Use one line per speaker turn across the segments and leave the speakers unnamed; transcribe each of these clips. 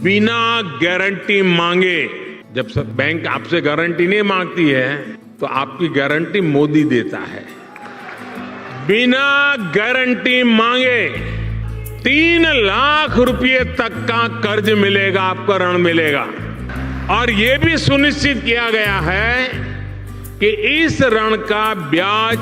बिना गारंटी मांगे, जब बैंक आपसे गारंटी नहीं मांगती है तो आपकी गारंटी मोदी देता है। बिना गारंटी मांगे 3 लाख रुपए तक का कर्ज मिलेगा, आपको ऋण मिलेगा। और ये भी सुनिश्चित किया गया है कि इस ऋण का ब्याज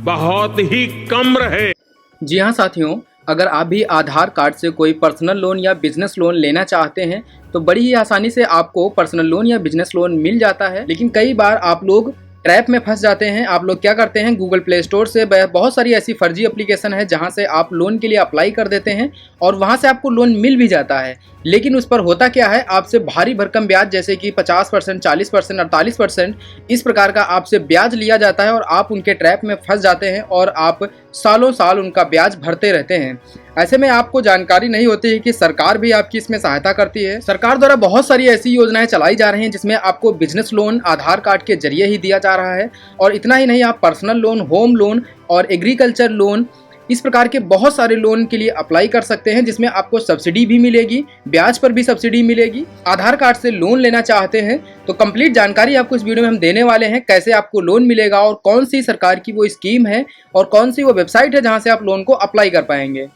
बहुत ही कम रहे।
जी हाँ साथियों, अगर आप भी आधार कार्ड से कोई पर्सनल लोन या बिजनेस लोन लेना चाहते हैं तो बड़ी ही आसानी से आपको पर्सनल लोन या बिजनेस लोन मिल जाता है। लेकिन कई बार आप लोग ट्रैप में फंस जाते हैं। आप लोग क्या करते हैं, गूगल प्ले स्टोर से बहुत सारी ऐसी फर्जी एप्लीकेशन है जहां से आप लोन के लिए अप्लाई कर देते हैं और वहां से आपको लोन मिल भी जाता है। लेकिन उस पर होता क्या है, आपसे भारी भरकम ब्याज जैसे कि 50%, 40%, 48% इस प्रकार का आपसे ब्याज लिया जाता है और आप उनके ट्रैप में फंस जाते हैं और आप सालों साल उनका ब्याज भरते रहते हैं। ऐसे में आपको जानकारी नहीं होती है कि सरकार भी आपकी इसमें सहायता करती है। सरकार द्वारा बहुत सारी ऐसी योजनाएं चलाई जा रही हैं जिसमें आपको बिजनेस लोन आधार कार्ड के जरिए ही दिया जा रहा है। और इतना ही नहीं, आप पर्सनल लोन, होम लोन और एग्रीकल्चर लोन, इस प्रकार के बहुत सारे लोन के लिए अप्लाई कर सकते हैं जिसमें आपको सब्सिडी भी मिलेगी, ब्याज पर भी सब्सिडी मिलेगी। आधार कार्ड से लोन लेना चाहते हैं तो कंप्लीट जानकारी आपको इस वीडियो में हम देने वाले हैं, कैसे आपको लोन मिलेगा और कौन सी सरकार की वो स्कीम है और कौन सी वो वेबसाइट है जहां से आप लोन को अप्लाई कर पाएंगे।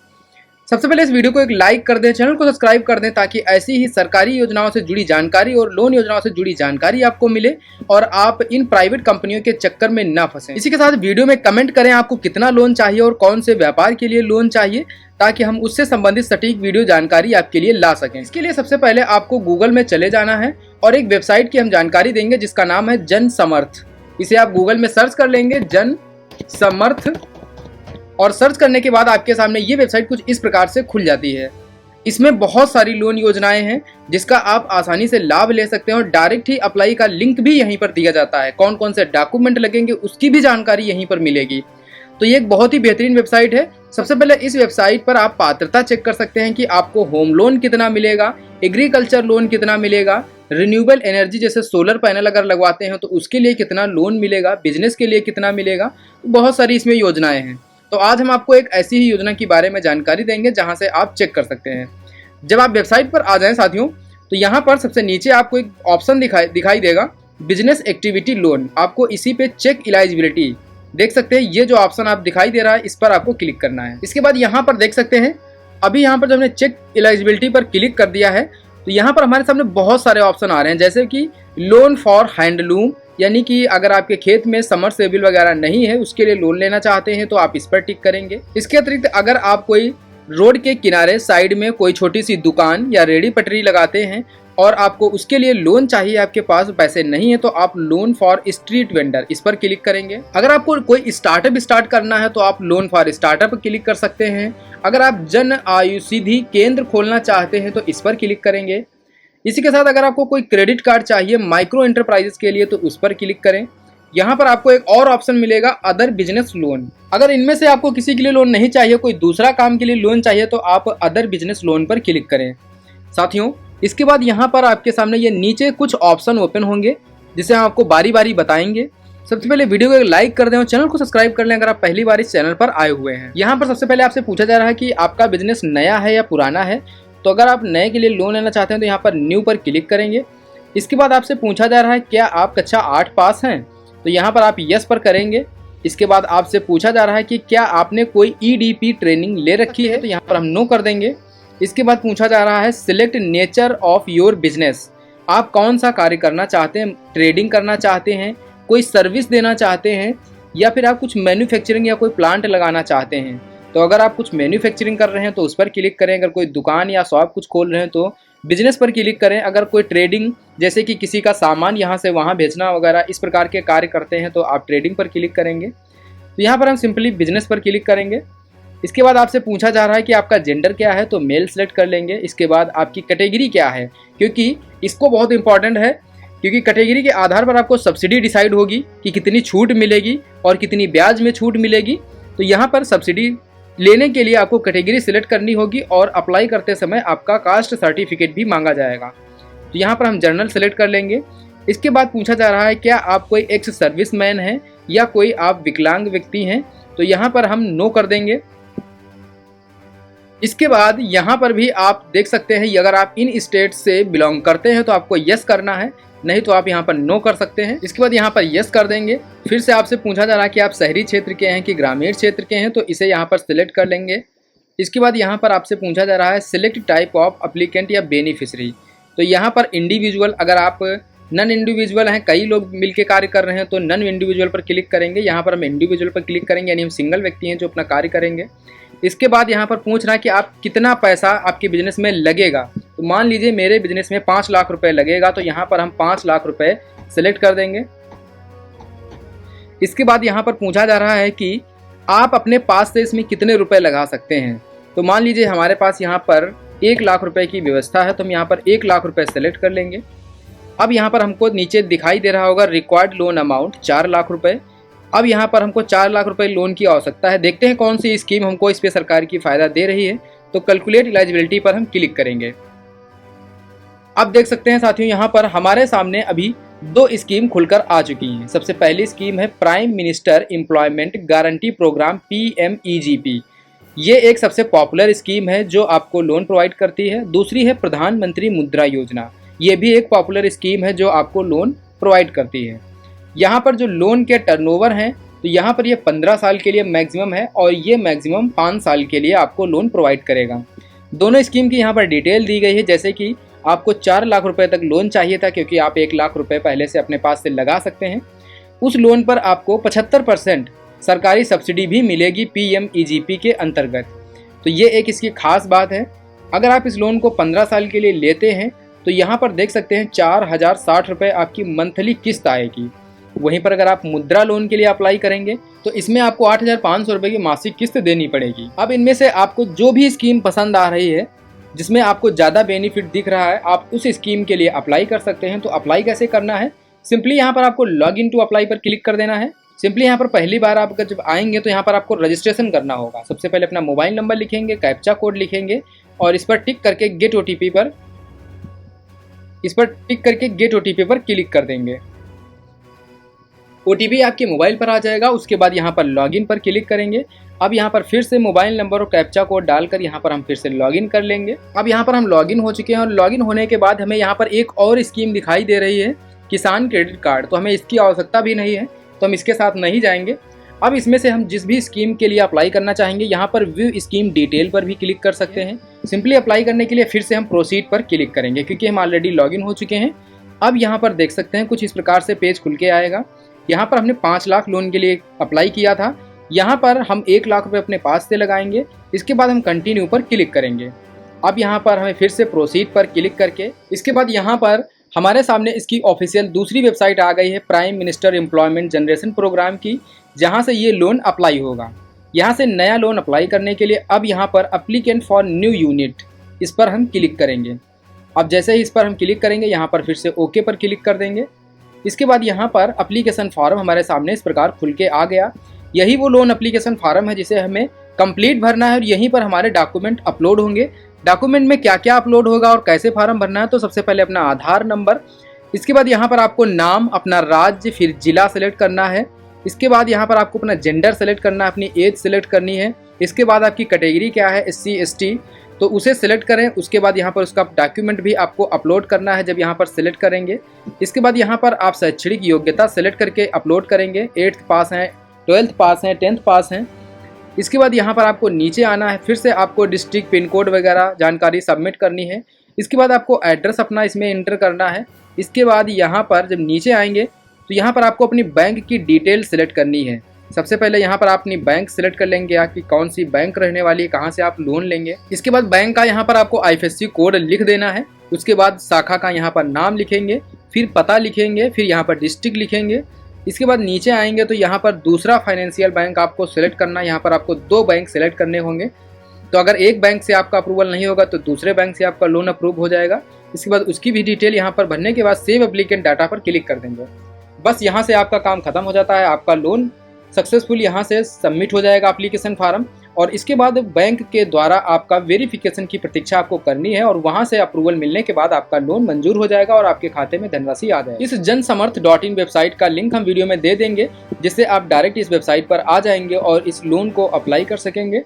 सबसे पहले इस वीडियो को एक लाइक कर दें, चैनल को सब्सक्राइब कर दें ताकि ऐसी ही सरकारी योजनाओं से जुड़ी जानकारी और लोन योजनाओं से जुड़ी जानकारी आपको मिले और आप इन प्राइवेट कंपनियों के चक्कर में ना फंसें। इसी के साथ वीडियो में कमेंट करें आपको कितना लोन चाहिए और कौन से व्यापार के लिए लोन चाहिए, ताकि हम उससे संबंधित सटीक वीडियो जानकारी आपके लिए ला सकें। इसके लिए सबसे पहले आपको गूगल में चले जाना है और एक वेबसाइट की हम जानकारी देंगे जिसका नाम है जन समर्थ। इसे आप गूगल में सर्च कर लेंगे, जन समर्थ, और सर्च करने के बाद आपके सामने ये वेबसाइट कुछ इस प्रकार से खुल जाती है। इसमें बहुत सारी लोन योजनाएं हैं जिसका आप आसानी से लाभ ले सकते हैं और डायरेक्ट ही अप्लाई का लिंक भी यहीं पर दिया जाता है। कौन कौन से डॉक्यूमेंट लगेंगे उसकी भी जानकारी यहीं पर मिलेगी। तो ये एक बहुत ही बेहतरीन वेबसाइट है। सबसे पहले इस वेबसाइट पर आप पात्रता चेक कर सकते हैं कि आपको होम लोन कितना मिलेगा, एग्रीकल्चर लोन कितना मिलेगा, रिन्यूएबल एनर्जी जैसे सोलर पैनल अगर लगवाते हैं तो उसके लिए कितना लोन मिलेगा, बिजनेस के लिए कितना मिलेगा। बहुत सारी इसमें योजनाएं हैं। तो आज हम आपको एक ऐसी ही योजना के बारे में जानकारी देंगे जहां से आप चेक कर सकते हैं। जब आप वेबसाइट पर आ जाएं साथियों, तो यहाँ पर सबसे नीचे आपको एक ऑप्शन दिखाई देगा, बिजनेस एक्टिविटी लोन। आपको इसी पे चेक एलिजिबिलिटी देख सकते हैं, ये जो ऑप्शन आप दिखाई दे रहा है इस पर आपको क्लिक करना है। इसके बाद यहाँ पर देख सकते हैं, अभी यहाँ पर जब हमने चेक एलिजिबिलिटी पर क्लिक कर दिया है तो यहाँ पर हमारे सामने बहुत सारे ऑप्शन आ रहे हैं, जैसे कि लोन फॉर हैंडलूम, यानी कि अगर आपके खेत में समरसेबल वगैरह नहीं है उसके लिए लोन लेना चाहते हैं तो आप इस पर टिक करेंगे। इसके अतिरिक्त अगर आप कोई रोड के किनारे साइड में कोई छोटी सी दुकान या रेडी पटरी लगाते हैं और आपको उसके लिए लोन चाहिए, आपके पास पैसे नहीं है, तो आप लोन फॉर स्ट्रीट वेंडर इस पर क्लिक करेंगे। अगर आपको कोई स्टार्टअप स्टार्ट करना है तो आप लोन फॉर स्टार्टअप क्लिक कर सकते हैं। अगर आप जन औषधि केंद्र खोलना चाहते हैं तो इस पर क्लिक करेंगे। इसी के साथ अगर आपको कोई क्रेडिट कार्ड चाहिए माइक्रो एंटरप्राइजेस के लिए तो उस पर क्लिक करें। यहाँ पर आपको एक और ऑप्शन मिलेगा, अदर बिजनेस लोन। अगर इनमें से आपको किसी के लिए लोन नहीं चाहिए, कोई दूसरा काम के लिए लोन चाहिए, तो आप अदर बिजनेस लोन पर क्लिक करें। साथियों, इसके बाद यहाँ पर आपके सामने ये नीचे कुछ ऑप्शन ओपन होंगे जिसे हम आपको बारी बारी बताएंगे। सबसे पहले वीडियो को एक लाइक कर दें और चैनल को सब्सक्राइब कर लें अगर आप पहली बार इस चैनल पर आए हुए हैं। यहाँ पर सबसे पहले आपसे पूछा जा रहा है कि आपका बिजनेस नया है या पुराना है। तो अगर आप नए के लिए लोन लेना चाहते हैं तो यहाँ पर न्यू पर क्लिक करेंगे। इसके बाद आपसे पूछा जा रहा है क्या आप कक्षा 8 पास हैं, तो यहाँ पर आप यस पर करेंगे। इसके बाद आपसे पूछा जा रहा है कि क्या आपने कोई EDP ट्रेनिंग ले रखी है, तो यहाँ पर हम नो कर देंगे। इसके बाद पूछा जा रहा है select nature of your business, आप कौन सा कार्य करना चाहते हैं, ट्रेडिंग करना चाहते हैं, कोई सर्विस देना चाहते हैं, या फिर आप कुछ मैन्युफैक्चरिंग या कोई प्लांट लगाना चाहते हैं। तो अगर आप कुछ मैन्युफैक्चरिंग कर रहे हैं तो उस पर क्लिक करें। अगर कोई दुकान या शॉप कुछ खोल रहे हैं तो बिजनेस पर क्लिक करें। अगर कोई ट्रेडिंग जैसे कि किसी का सामान यहाँ से वहाँ भेजना वगैरह इस प्रकार के कार्य करते हैं तो आप ट्रेडिंग पर क्लिक करेंगे। तो यहाँ पर हम सिंपली बिजनेस पर क्लिक करेंगे। इसके बाद आपसे पूछा जा रहा है कि आपका जेंडर क्या है, तो मेल सेलेक्ट कर लेंगे। इसके बाद आपकी कैटेगरी क्या है, क्योंकि इसको बहुत इंपॉर्टेंट है, क्योंकि कैटेगरी के आधार पर आपको सब्सिडी डिसाइड होगी कि कितनी छूट मिलेगी और कितनी ब्याज में छूट मिलेगी। तो यहाँ पर सब्सिडी लेने के लिए आपको कैटेगरी सिलेक्ट करनी होगी और अप्लाई करते समय आपका कास्ट सर्टिफिकेट भी मांगा जाएगा। तो यहाँ पर हम जर्नल सेलेक्ट कर लेंगे। इसके बाद पूछा जा रहा है क्या आप कोई एक्स सर्विसमैन हैं या कोई आप विकलांग व्यक्ति हैं, तो यहाँ पर हम नो कर देंगे। इसके बाद यहाँ पर भी आप देख सकते हैं, अगर आप इन स्टेट से बिलोंग करते हैं तो आपको यस करना है, नहीं तो आप यहाँ पर नो कर सकते हैं। इसके बाद यहाँ पर यस कर देंगे। फिर से आपसे पूछा जा रहा है कि आप शहरी क्षेत्र के हैं कि ग्रामीण क्षेत्र के हैं, तो इसे यहाँ पर सिलेक्ट कर लेंगे। इसके बाद यहाँ पर आपसे पूछा जा रहा है सिलेक्ट टाइप ऑफ एप्लीकेंट या बेनिफिशरी, तो यहाँ पर इंडिविजुअल, अगर आप नन इंडिविजुअल हैं, कई लोग मिलकर कार्य कर रहे हैं तो नन इंडिविजुअल पर क्लिक करेंगे। यहाँ पर हम इंडिविजुअल पर क्लिक करेंगे, यानी हम सिंगल व्यक्ति हैं जो अपना कार्य करेंगे। इसके बाद यहाँ पर पूछ रहा है कि आप कितना पैसा आपके बिजनेस में लगेगा, तो मान लीजिए मेरे बिजनेस में 5 लाख रुपए लगेगा, तो यहाँ पर हम 5 लाख रुपए सिलेक्ट कर देंगे। इसके बाद यहाँ पर पूछा जा रहा है कि आप अपने पास से इसमें कितने रुपए लगा सकते हैं, तो मान लीजिए हमारे पास यहाँ पर 1 लाख रुपए की व्यवस्था है, तो हम यहाँ पर 1 लाख रुपए सेलेक्ट कर लेंगे। अब यहाँ पर हमको नीचे दिखाई दे रहा होगा रिक्वायर्ड लोन अमाउंट 4 लाख रुपए। अब यहाँ पर हमको 4 लाख रुपए लोन की आवश्यकता है। देखते हैं कौन सी स्कीम हमको इस पे सरकार की फ़ायदा दे रही है, तो कैलकुलेट एलिजिबिलिटी पर हम क्लिक करेंगे। अब देख सकते हैं साथियों, यहाँ पर हमारे सामने अभी 2 स्कीम खुलकर आ चुकी हैं। सबसे पहली स्कीम है prime minister employment guarantee program PMEGP। ये एक सबसे पॉपुलर स्कीम है जो आपको लोन प्रोवाइड करती है। दूसरी है प्रधानमंत्री मुद्रा योजना, ये भी एक पॉपुलर स्कीम है जो आपको लोन प्रोवाइड करती है। यहाँ पर जो लोन के टर्नओवर हैं, तो यहाँ पर ये 15 साल के लिए मैक्सिमम है और ये मैक्सिमम 5 साल के लिए आपको लोन प्रोवाइड करेगा। दोनों स्कीम की यहाँ पर डिटेल दी गई है, जैसे कि आपको 4 लाख रुपए तक लोन चाहिए था क्योंकि आप 1 लाख रुपए पहले से अपने पास से लगा सकते हैं। उस लोन पर आपको 75% सरकारी सब्सिडी भी मिलेगी PMEGP के अंतर्गत। तो ये एक इसकी खास बात है। अगर आप इस लोन को 15 साल के लिए लेते हैं तो यहाँ पर देख सकते हैं 4060 रुपये आपकी मंथली किस्त आएगी। वहीं पर अगर आप मुद्रा लोन के लिए अप्लाई करेंगे तो इसमें आपको 8500 रुपये की मासिक किस्त देनी पड़ेगी। अब इनमें से आपको जो भी स्कीम पसंद आ रही है, जिसमें आपको ज़्यादा बेनिफिट दिख रहा है, आप उस स्कीम के लिए अप्लाई कर सकते हैं। तो अप्लाई कैसे करना है, सिंपली यहाँ पर आपको लॉग इन टू अप्लाई पर क्लिक कर देना है। सिंपली यहाँ पर पहली बार आप जब आएंगे तो यहाँ पर आपको रजिस्ट्रेशन करना होगा। सबसे पहले अपना मोबाइल नंबर लिखेंगे, कैप्चा कोड लिखेंगे और इस पर टिक करके गेट OTP पर क्लिक कर देंगे। OTP आपके मोबाइल पर आ जाएगा। उसके बाद यहाँ पर लॉगिन पर क्लिक करेंगे। अब यहाँ पर फिर से मोबाइल नंबर और कैप्चा कोड डालकर यहाँ पर हम फिर से लॉगिन कर लेंगे। अब यहाँ पर हम लॉगिन हो चुके हैं और लॉगिन होने के बाद हमें यहाँ पर एक और स्कीम दिखाई दे रही है, किसान क्रेडिट कार्ड। तो हमें इसकी आवश्यकता भी नहीं है, तो हम इसके साथ नहीं जाएंगे। अब इसमें से हम जिस भी स्कीम के लिए अप्लाई करना चाहेंगे, यहाँ पर व्यू स्कीम डिटेल पर भी क्लिक कर सकते हैं। सिंपली अप्लाई करने के लिए फिर से हम प्रोसीड पर क्लिक करेंगे क्योंकि हम ऑलरेडी लॉगिन हो चुके हैं। अब यहाँ पर देख सकते हैं कुछ इस प्रकार से पेज खुल के आएगा। यहाँ पर हमने 5 लाख लोन के लिए अप्लाई किया था। यहाँ पर हम 1 लाख रुपये अपने पास से लगाएंगे। इसके बाद हम कंटिन्यू पर क्लिक करेंगे। अब यहाँ पर हमें फिर से प्रोसीड पर क्लिक करके इसके बाद यहाँ पर हमारे सामने इसकी ऑफिशियल दूसरी वेबसाइट आ गई है, prime minister employment generation program की, जहाँ से ये लोन अप्लाई होगा। यहाँ से नया लोन अप्लाई करने के लिए अब यहाँ पर अप्लीकेंट फॉर न्यू यूनिट, इस पर हम क्लिक करेंगे। अब जैसे ही इस पर हम क्लिक करेंगे, यहाँ पर फिर से ओके पर क्लिक कर देंगे। इसके बाद यहाँ पर एप्लीकेशन फॉर्म हमारे सामने इस प्रकार खुल के आ गया। यही वो लोन एप्लीकेशन फॉर्म है जिसे हमें कंप्लीट भरना है और यहीं पर हमारे डॉक्यूमेंट अपलोड होंगे। डॉक्यूमेंट में क्या क्या अपलोड होगा और कैसे फॉर्म भरना है, तो सबसे पहले अपना आधार नंबर, इसके बाद यहाँ पर आपको नाम, अपना राज्य, फिर जिला सेलेक्ट करना है। इसके बाद यहाँ पर आपको अपना जेंडर सेलेक्ट करना है, अपनी एज सेलेक्ट करनी है। इसके बाद आपकी कैटेगरी क्या है, SC ST, तो उसे सिलेक्ट करें। उसके बाद यहाँ पर उसका डॉक्यूमेंट भी आपको अपलोड करना है जब यहाँ पर सिलेक्ट करेंगे। इसके बाद यहाँ पर आप शैक्षणिक योग्यता सेलेक्ट करके अपलोड करेंगे। 8th पास हैं, 12th पास हैं, 10th पास हैं। इसके बाद यहाँ पर आपको नीचे आना है, फिर से आपको डिस्ट्रिक्ट, पिन कोड वगैरह जानकारी सबमिट करनी है। इसके बाद आपको एड्रेस अपना इसमें इंटर करना है। इसके बाद यहाँ पर जब नीचे आएंगे तो यहाँ पर आपको अपनी बैंक की डिटेल सेलेक्ट करनी है। सबसे पहले यहाँ पर आप अपनी बैंक सेलेक्ट कर लेंगे, आपकी कौन सी बैंक रहने वाली है, कहाँ से आप लोन लेंगे। इसके बाद बैंक का यहाँ पर आपको IFSC कोड लिख देना है। उसके बाद शाखा का यहाँ पर नाम लिखेंगे, फिर पता लिखेंगे, फिर यहाँ पर डिस्ट्रिक्ट लिखेंगे। इसके बाद नीचे आएंगे तो यहाँ पर दूसरा फाइनेंशियल बैंक आपको सेलेक्ट करना है। यहाँ पर आपको 2 बैंक सेलेक्ट करने होंगे। तो अगर एक बैंक से आपका अप्रूवल नहीं होगा तो दूसरे बैंक से आपका लोन अप्रूव हो जाएगा। इसके बाद उसकी भी डिटेल यहाँ पर भरने के बाद सेव एप्लीकेंट डाटा पर क्लिक कर देंगे। बस यहाँ से आपका काम खत्म हो जाता है। आपका लोन सक्सेसफुल यहाँ से सबमिट हो जाएगा एप्लीकेशन फार्म, और इसके बाद बैंक के द्वारा आपका वेरिफिकेशन की प्रतीक्षा आपको करनी है और वहाँ से अप्रूवल मिलने के बाद आपका लोन मंजूर हो जाएगा और आपके खाते में धनराशि आ जाएगी। इस जनसमर्थ.in वेबसाइट का लिंक हम वीडियो में दे देंगे, जिससे आप डायरेक्ट इस वेबसाइट पर आ जाएंगे और इस लोन को अप्लाई कर सकेंगे।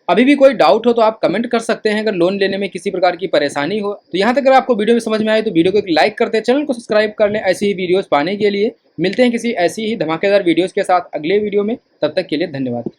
अभी भी कोई डाउट हो तो आप कमेंट कर सकते हैं। अगर लोन लेने में किसी प्रकार की परेशानी हो तो यहाँ तक अगर आपको वीडियो में समझ में आए तो वीडियो को एक लाइक कर दें, चैनल को सब्सक्राइब कर लें ऐसी ही वीडियोस पाने के लिए। मिलते हैं किसी ऐसी ही धमाकेदार वीडियोस के साथ अगले वीडियो में, तब तक के लिए धन्यवाद।